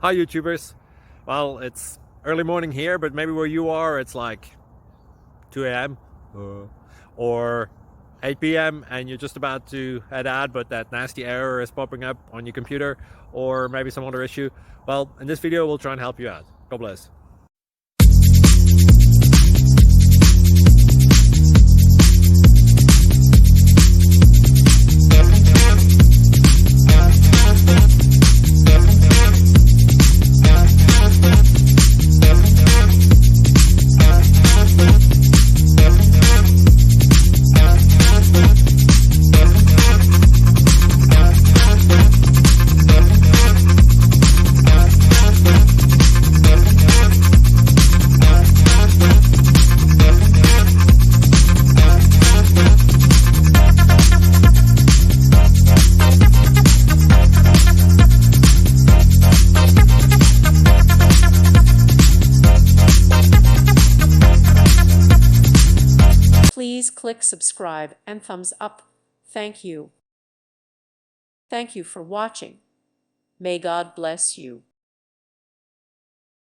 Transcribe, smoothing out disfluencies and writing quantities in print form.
Hi YouTubers. Well, it's early morning here, but maybe where you are it's like 2 a.m. or 8 p.m. and you're just about to head out, but that nasty error is popping up on your computer, or maybe some other issue. Well, in this video we'll try and help you out. God bless. Please click subscribe and thumbs up. Thank you. Thank you for watching. May God bless you.